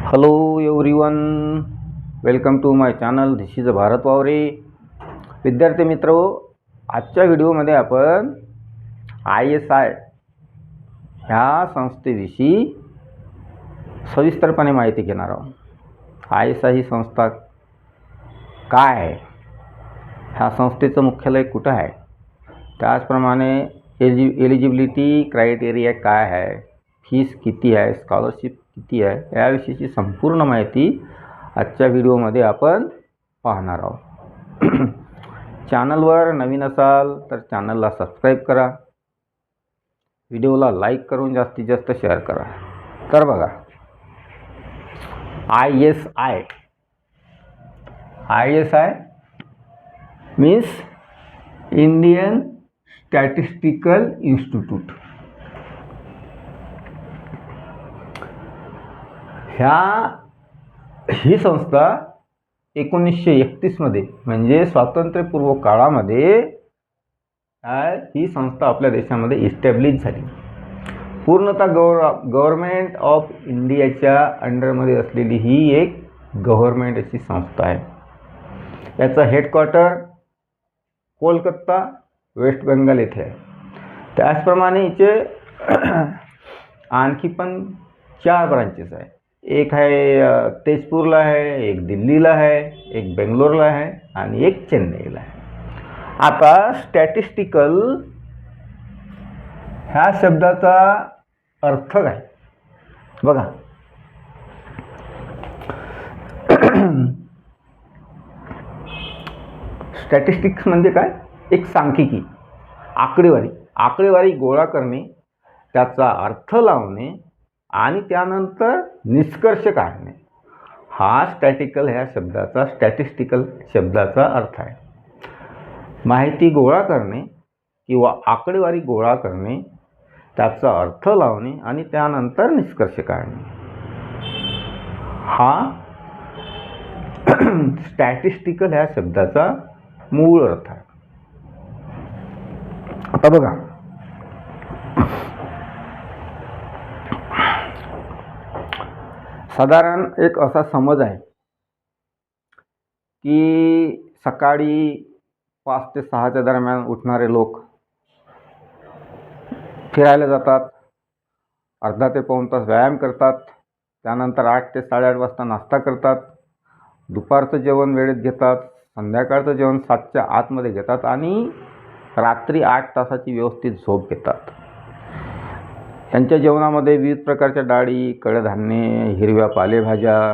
Hello everyone, welcome to my channel. This is Bharat Waware. विद्यार्थी मित्र, आजच्या व्हिडिओमध्ये आपण ISI ह्या संस्थेविषयी सविस्तरपणे माहिती घेणार आहोत. ISI ही संस्था काय आहे, ह्या संस्थेचं मुख्यालय कुठं आहे, त्याचप्रमाणे एलिजिबिलिटी क्रायटेरिया काय आहे, फीस किती आहे, स्कॉलरशिप किती आहे, याविषयीची संपूर्ण माहिती आजच्या व्हिडिओमध्ये आपण पाहणार आहोत. चॅनलवर नवीन असाल तर चॅनलला सबस्क्राईब करा, व्हिडिओला लाईक करून जास्तीत जास्त शेअर करा. तर बघा, ISI means Indian statistical institute. ही संस्था 1931 मध्ये म्हणजे स्वातंत्र्यपूर्व काळामध्ये ही संस्था आपल्या देशामध्ये इस्टॅब्लिश झाली. पूर्णतः गव्हर्नमेंट ऑफ इंडियाच्या अंडरमध्ये असलेली ही एक गव्हर्नमेंट अशी संस्था आहे. याचं हेडक्वार्टर कोलकाता, वेस्ट बेंगाल येथे आहे. त्याचप्रमाणे हिचे आणखी पण 4 ब्रांचेस आहे. एक आहे तेजपूरला आहे, एक दिल्लीला आहे, एक बेंगलोरला आहे आणि एक चेन्नईला आहे. आता स्टॅटिस्टिकल ह्या शब्दाचा अर्थ काय बघा. स्टॅटिस्टिक्स म्हणजे काय? एक सांख्यिकी, आकडेवारी गोळा करणे, त्याचा अर्थ लावणे आणि त्यानंतर निष्कर्ष काढणे, हा स्टॅटिस्टिकल शब्दाचा अर्थ आहे. माहिती गोळा करणे किंवा आकडेवारी गोळा करणे, त्याचा अर्थ लावणे आणि त्यानंतर निष्कर्ष काढणे, हा स्टॅटिस्टिकल ह्या शब्दाचा मूळ अर्थ आहे. आता बघा, साधारण एक असा समज आहे की सकाळी 5 ते 6च्या दरम्यान उठणारे लोक फिरायला जातात, अर्धा ते पाऊण तास व्यायाम करतात, त्यानंतर 8 ते 8:30 वाजता नाश्ता करतात, दुपारचं जेवण वेळेत घेतात, संध्याकाळचं जेवण 7च्या आतमध्ये घेतात आणि रात्री 8 तासाची व्यवस्थित झोप घेतात. त्यांच्या जेवणामध्ये विविध प्रकारच्या डाळी, कडधान्ये, हिरव्या पालेभाज्या,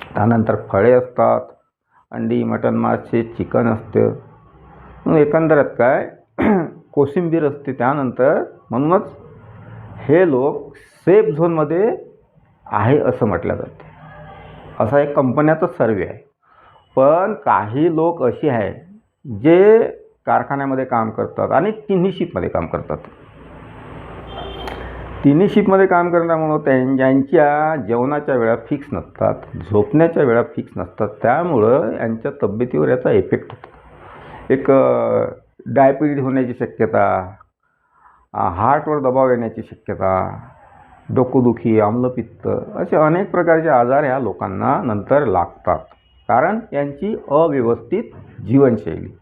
त्यानंतर फळे असतात, अंडी, मटण, मासे, चिकन असतं, एकंदरीत काय कोशिंबीर असते. त्यानंतर म्हणूनच हे लोक सेफ झोनमध्ये आहे असं म्हटलं जाते. असा एक कंपन्याचा सर्वे आहे. पण काही लोक असे आहे जे कारखान्यामध्ये काम करतात आणि तिन्ही शिफ्टमध्ये काम करतात. तिन्ही शिफ्टमध्ये काम करण्यामुळं यांच्या जेवणाच्या वेळा फिक्स नसतात, झोपण्याच्या वेळा फिक्स नसतात. त्यामुळं यांच्या तब्येतीवर याचा इफेक्ट होतो. एक डायबिटीज होण्याची शक्यता, हार्टवर दबाव येण्याची शक्यता, डोकोदुखी, आम्लपित्त असे अनेक प्रकारचे आजार ह्या लोकांना नंतर लागतात, कारण यांची अव्यवस्थित जीवनशैली.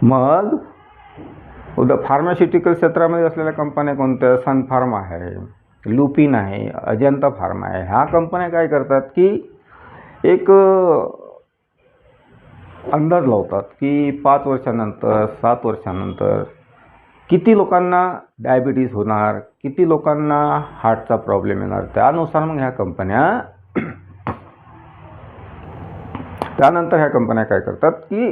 मग फार्मास्युटिकल क्षेत्रामध्ये असलेल्या कंपन्या कोणत्या? सन फार्मा आहे, लुपिन आहे, अजंता फार्मा आहे. ह्या कंपन्या काय करतात की एक अंदाज लावतात की 5 वर्षानंतर, 7 वर्षानंतर किती लोकांना डायबिटीज होणार, किती लोकांना हार्टचा प्रॉब्लेम येणार. त्यानुसार मग ह्या कंपन्या काय करतात की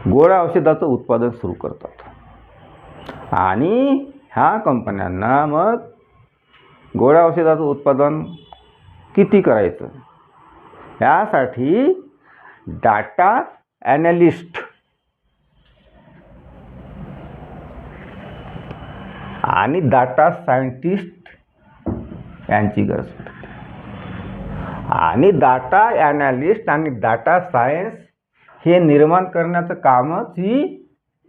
गोळ्या औषधाचं उत्पादन सुरू करतात आणि ह्या कंपन्यांना मग गोळ्या औषधाचं उत्पादन किती करायचं यासाठी डाटा ॲनालिस्ट आणि डाटा सायंटिस्ट यांची गरज पडते. आणि डाटा ॲनालिस्ट आणि डाटा सायन्स हे निर्माण करण्याचं कामच ही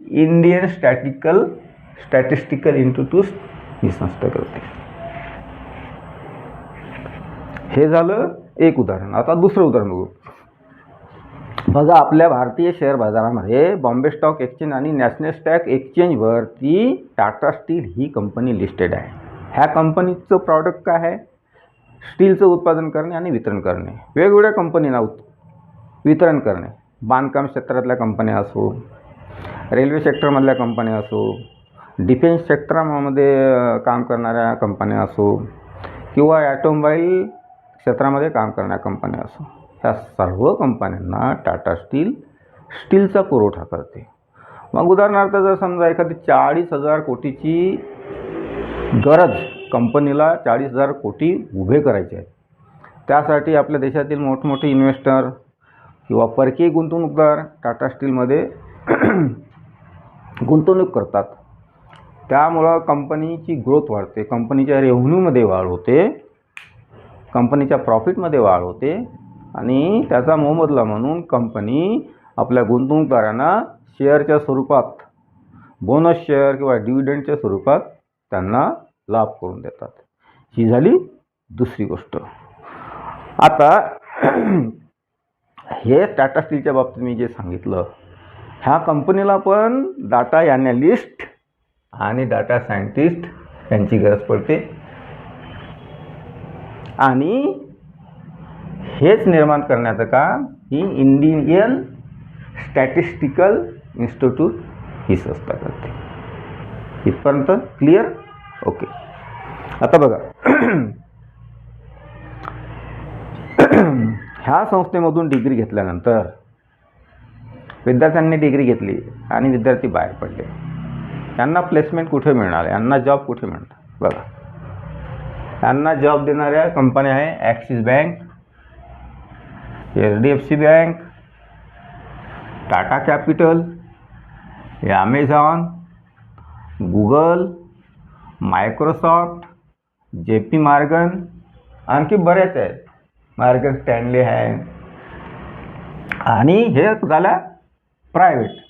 इंडियन स्टॅटिस्टिकल इन्स्टिट्यूट ही संस्था करते. हे झालं एक उदाहरण. आता दुसरं उदाहरण बघू. बघा, आपल्या भारतीय शेअर बाजारामध्ये बॉम्बे स्टॉक एक्सचेंज आणि नॅशनल स्टॉक एक्सचेंजवरती टाटा स्टील ही कंपनी लिस्टेड आहे. ह्या कंपनीचं प्रॉडक्ट काय आहे? स्टीलचं उत्पादन करणे आणि वितरण करणे, वेगवेगळ्या कंपनींना वितरण करणे. बांधकाम क्षेत्रातल्या कंपन्या असो, रेल्वे सेक्टरमधल्या कंपन्या असो, डिफेन्स क्षेत्रामध्ये काम करणाऱ्या कंपन्या असो, किंवा ॲटोमोबाईल क्षेत्रामध्ये काम करणाऱ्या कंपन्या असो, ह्या सर्व कंपन्यांना टाटा स्टीलचा पुरवठा करते. मग उदाहरणार्थ जर समजा एखादी 40,000 कोटीची गरज, कंपनीला 40,000 कोटी उभे करायचे आहेत, त्यासाठी आपल्या देशातील मोठमोठे इन्व्हेस्टर किंवा परकीय गुंतवणूकदार टाटा स्टीलमध्ये गुंतवणूक करतात. त्यामुळं कंपनीची ग्रोथ वाढते, कंपनीच्या रेव्हेन्यूमध्ये वाढ होते, कंपनीच्या प्रॉफिटमध्ये वाढ होते, आणि त्याचा मोबदला म्हणून कंपनी आपल्या गुंतवणूकदारांना शेअरच्या स्वरूपात, बोनस शेअर किंवा डिव्हिडंडच्या स्वरूपात त्यांना लाभ करून देतात. ही झाली दुसरी गोष्ट. आता हे टाटा स्टीलच्या बाबतीत मी जे सांगितलं, ह्या कंपनीला पण डाटा ॲनालिस्ट आणि डाटा सायंटिस्ट यांची गरज पडते, आणि हेच निर्माण करण्याचं काम ही इंडियन स्टॅटिस्टिकल इन्स्टिट्यूट ही संस्था करते. इथपर्यंत क्लिअर? ओके. आता बघा, ह्या संस्थेमधून डिग्री घेतल्यानंतर विद्यार्थ्यांनी डिग्री घेतली आणि विद्यार्थी बाहेर पडले, त्यांना प्लेसमेंट कुठे मिळणार, यांना जॉब कुठे मिळणार? बघा, यांना जॉब देणाऱ्या कंपन्या आहे axis bank, HDFC bank, Tata capital, Amazon, Google, Microsoft, JP Morgan, आणखी बरेच आहेत, मॉर्गन स्टॅनली आहे, आणि हे झाल्या प्रायव्हेट.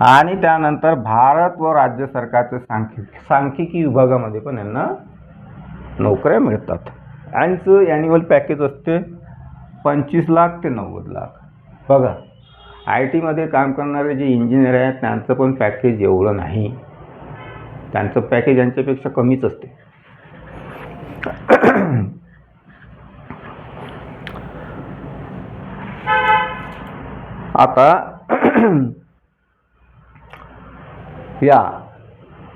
आणि त्यानंतर भारत व राज्य सरकारच्या सांख्यिकी विभागामध्ये पण यांना नोकऱ्या मिळतात. यांचं ॲन्युअल पॅकेज असते 25 लाख ते 90 लाख. बघा, IT मध्ये काम करणारे जे इंजिनियर आहेत त्यांचं पण पॅकेज एवढं नाही, त्यांचं पॅकेज यांच्यापेक्षा कमीच असते. आता या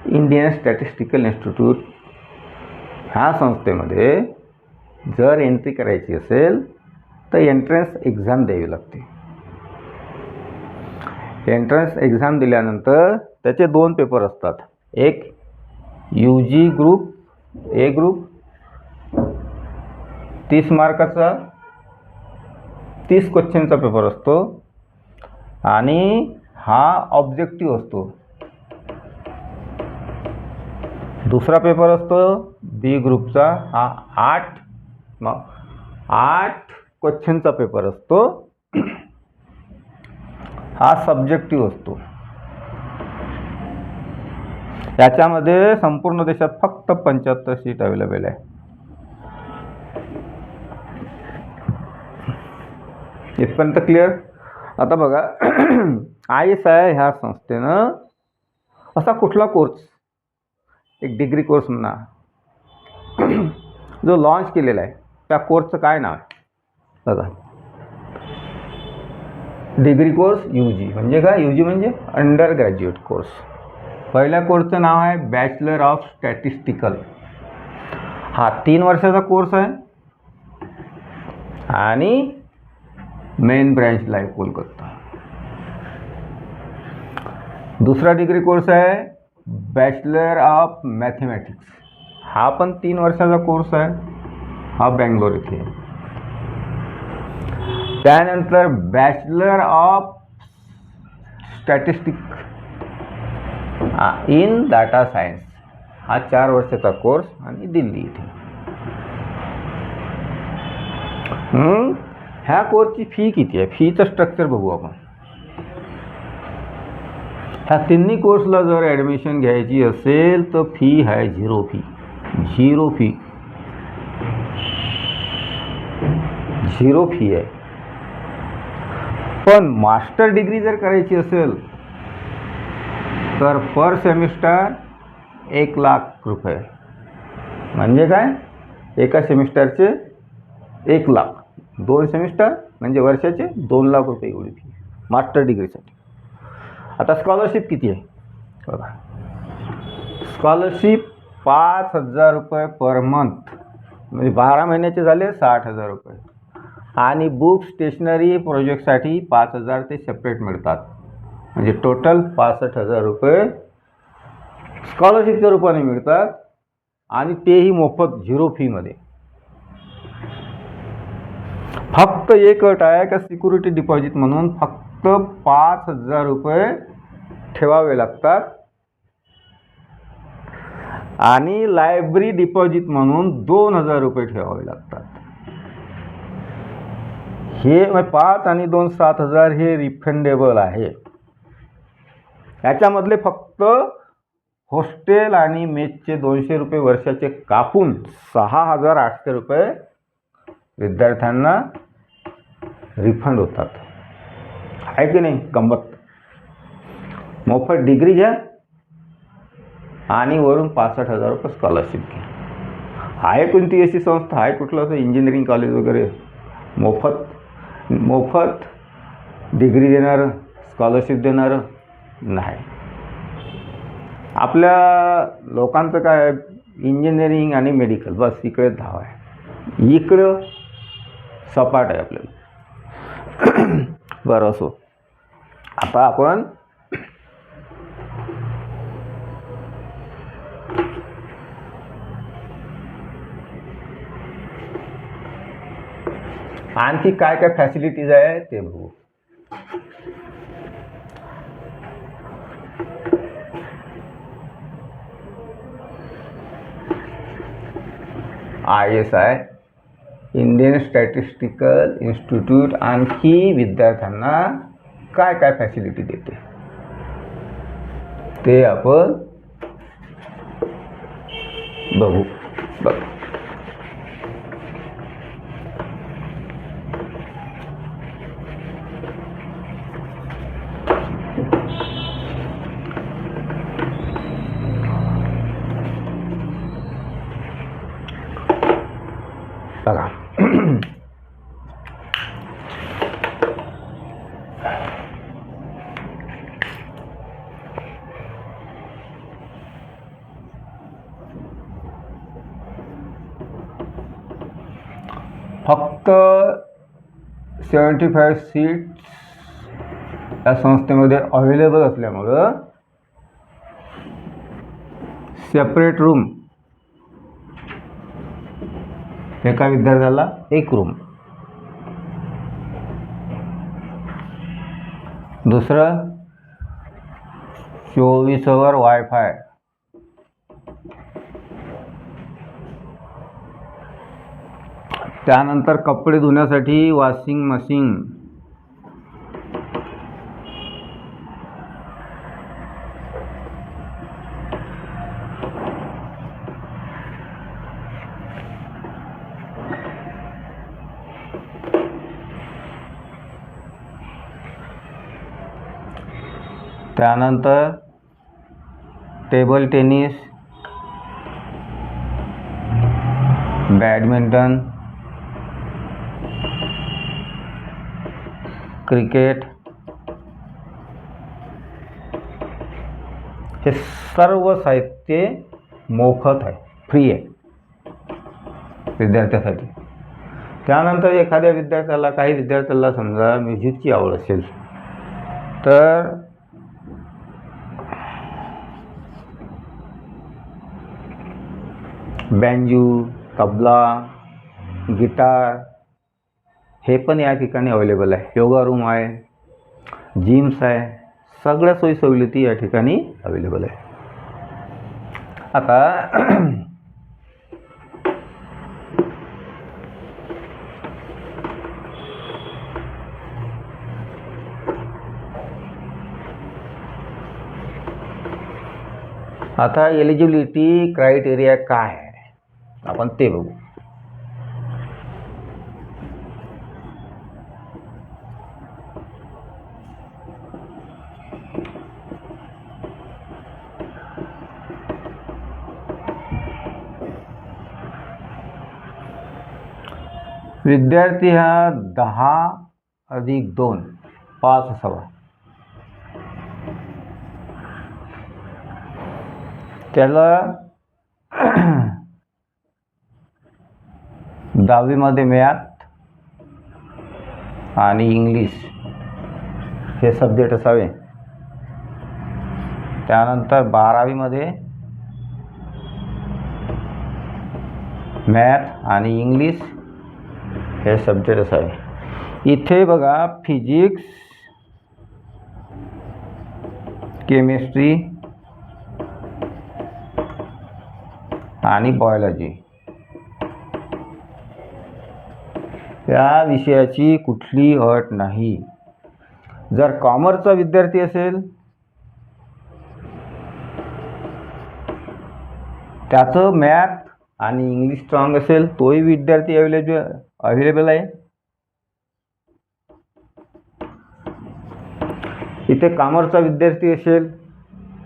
इंडियन स्टॅटिस्टिकल इन्स्टिट्यूट ह्या संस्थेमध्ये जर एंट्री करायची असेल तर एंट्रन्स एक्झाम द्यावी लागते. एंट्रन्स एक्झाम दिल्यानंतर त्याचे 2 पेपर असतात. एक UG ग्रुप, A ग्रुप, 30 मार्काचा 30 क्वेश्चनचा पेपर असतो, आणि हा ऑब्जेक्टिव्ह असतो. दुसरा पेपर असतो B ग्रुपचा, हा 8 क्वेश्चनचा पेपर असतो, हा सब्जेक्टिव्ह असतो. याच्यामध्ये संपूर्ण देशात फक्त 75 सीट अवेलेबल आहे. इथपर्यंत क्लिअर? आता बघा, ISI ह्या संस्थेनं असा कुठला कोर्स, एक डिग्री कोर्स म्हणा, जो लॉन्च केलेला आहे, त्या कोर्सचं काय नाव आहे? बघा, डिग्री कोर्स UG म्हणजे काय? UG म्हणजे अंडर ग्रॅज्युएट कोर्स. पहिल्या कोर्सचं नाव आहे बॅचलर ऑफ स्टॅटिस्टिकल. हा 3 वर्षाचा कोर्स आहे, आणि मेन ब्रँचला आहे कोलकाता. दुसरा डिग्री कोर्स आहे बॅचलर ऑफ मॅथमॅटिक्स. हा पण 3 वर्षाचा कोर्स आहे, हा बेंगलोर इथे. त्यानंतर bachelor of statistics in data science, हा 4 वर्षाचा कोर्स, आणि दिल्ली इथे. ह्या कोर्सची फी किती आहे? फीचं स्ट्रक्चर बघू आपण. ह्या तिन्ही कोर्सला जर ॲडमिशन घ्यायची असेल तर फी आहे 0 फी. झिरो फी आहे. पण मास्टर डिग्री जर करायची असेल तर पर सेमिस्टर 1,00,000 रुपये. म्हणजे काय, एका सेमिस्टरचे 1,00,000, 2 सेमिस्टर म्हणजे वर्षाचे 2,00,000 रुपये एवढी फी मास्टर डिग्रीसाठी. आता स्कॉलरशिप किती आहे बघा. स्कॉलरशिप 5,000 रुपये पर मंथ, म्हणजे 12 महिन्याचे झाले 60,000 रुपये. आणि बुक स्टेशनरी प्रोजेक्टसाठी 5,000 ते सेपरेट मिळतात. म्हणजे टोटल 65,000 रुपये स्कॉलरशिपच्या रूपाने मिळतात. आणि तेही मोफत, झिरो फीमध्ये. फक्त एक अट आहे का सिक्युरिटी डिपॉझिट म्हणून फक्त 5,000 रुपये ठेवावे लागतात. आणि लायब्ररी डिपॉझिट म्हणून 2,000 रुपये ठेवावे लागतात. हे 5 आणि 2 7,000 हे रिफंडेबल आहे. याच्यामधले फक्त हॉस्टेल आणि मेसचे 200 रुपये वर्षाचे कापून 6,800 रुपये विद्यार्थ्यांना रिफंड होतात. आहे की नाही गंमत. मोफत डिग्री घ्या आणि वरून 65,000 रुपये स्कॉलरशिप घ्या. आहे कोणती अशी संस्था, आहे कुठलं असं इंजिनिअरिंग कॉलेज वगैरे मोफत डिग्री देणारं, स्कॉलरशिप देणारं नाही. आपल्या लोकांचं काय, इंजिनिअरिंग आणि मेडिकल बस इकडे धाव आहे. इकडं सपाट आहे आपल्याला. बरं असो. आता आपण आणखी काय काय फॅसिलिटीज आहे ते बघू. ISI इंडियन स्टॅटिस्टिकल इन्स्टिट्यूट आणखी विद्यार्थ्यांना काय काय फॅसिलिटी देते ते आपण बघू. बघा. फक्त 75 सीट्स या संस्थेमध्ये अवेलेबल असल्यामुळं सेपरेट रूम, एका विद्यार्थ्याला एक रूम. दुसरं 24 वायफाय. त्यानंतर कपडे धुण्यासाठी वॉशिंग मशीन. त्यानंतर टेबल टेनिस, बॅडमिंटन, क्रिकेट हे सर्व साहित्य मोफत आहे, फ्री आहे विद्यार्थ्यासाठी. त्यानंतर एखाद्या विद्यार्थ्याला, काही विद्यार्थ्याला समजा म्युझिकची आवड असेल तर बँजू, तबला, गिटार हे पण या ठिकाणी अवेलेबल आहे. योगा रूम आहे, जिम्स आहे, सगळ्या सोयी सवलती या ठिकाणी अवेलेबल आहे. आता एलिजिबिलिटी क्रायटेरिया काय आहे आपण ते बघू. विद्यार्थी हा 10+2 5 असावा. त्याला 10वीमध्ये मॅथ आणि इंग्लिश हे सब्जेक्ट असावे. त्यानंतर 12वीमध्ये मॅथ आणि इंग्लिश हे सब्जेक्ट असावे. इथे बघा फिजिक्स, केमिस्ट्री आणि बायोलॉजी या विषयाची कुठली अट नाही. जर कॉमर्सचा विद्यार्थी असेल त्याचं मॅथ आणि इंग्लिश स्ट्रॉंग असेल तोही विद्यार्थी अवेलेबल आहे. इथे कॉमर्सचा विद्यार्थी असेल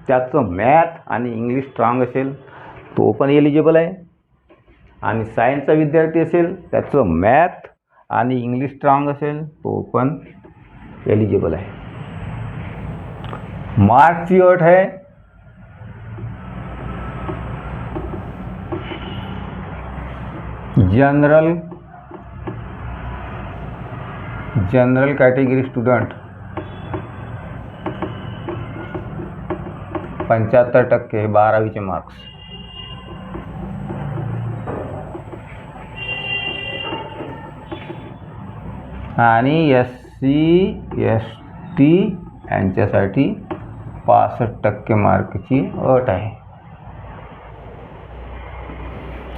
त्याचं मॅथ आणि इंग्लिश स्ट्रॉंग असेल तो पण एलिजिबल आहे. आणि सायन्सचा विद्यार्थी असेल त्याचं मॅथ आणि इंग्लिश स्ट्रॉंग असेल तो पण एलिजिबल आहे. मार्क्सची अट आहे जनरल कॅटेगरी स्टुडंट 75% 12वीचे मार्क्स. आणि SC ST यांच्यासाठी 65% मार्कची अट आहे.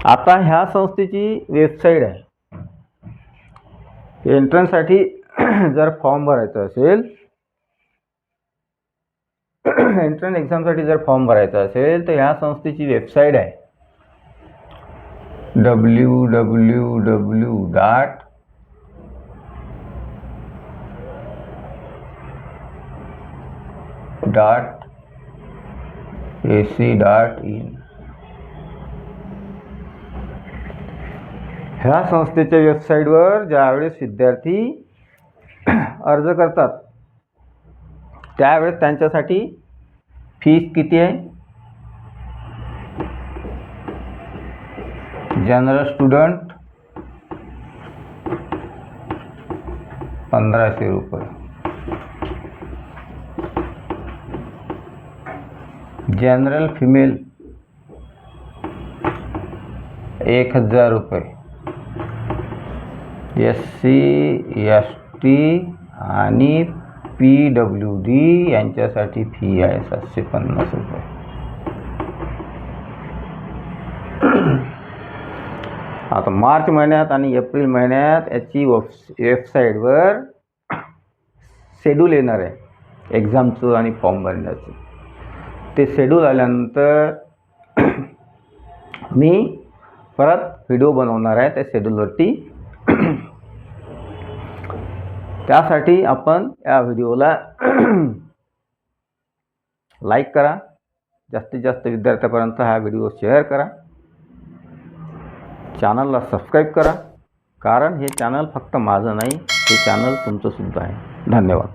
आता ह्या संस्थेची वेबसाईट आहे. एंट्रन्ससाठी जर फॉर्म भरायचा असेल, एंट्रन्स एक्झामसाठी जर फॉर्म भरायचा असेल तर ह्या संस्थेची वेबसाईट आहे www.ac.in. ह्या संस्थेच्या वेबसाईटवर ज्यावेळेस विद्यार्थी अर्ज करतात त्यावेळेस त्यांच्यासाठी फीस किती आहे. जनरल स्टुडंट 1500 रुपये, जनरल फिमेल 1000 रुपये, SC ST आणि PWD यांच्यासाठी फी आहे 750 रुपये. आता मार्च महिन्यात आणि एप्रिल महिन्यात याची वेबसाईटवर शेड्यूल येणार आहे एक्झामचं आणि फॉर्म भरण्याचं. ते शेड्यूल आल्यानंतर मी परत व्हिडिओ बनवणार आहे त्या शेड्यूलवरती. त्यासाठी आपण या व्हिडिओला लाईक करा, जास्तीत जास्त विद्यार्थ्यांपर्यंत हा व्हिडिओ शेअर करा, चॅनलला सबस्क्राईब करा, कारण हे चॅनल फक्त माझं नाही, हे चॅनल तुमचं सुद्धा आहे. धन्यवाद.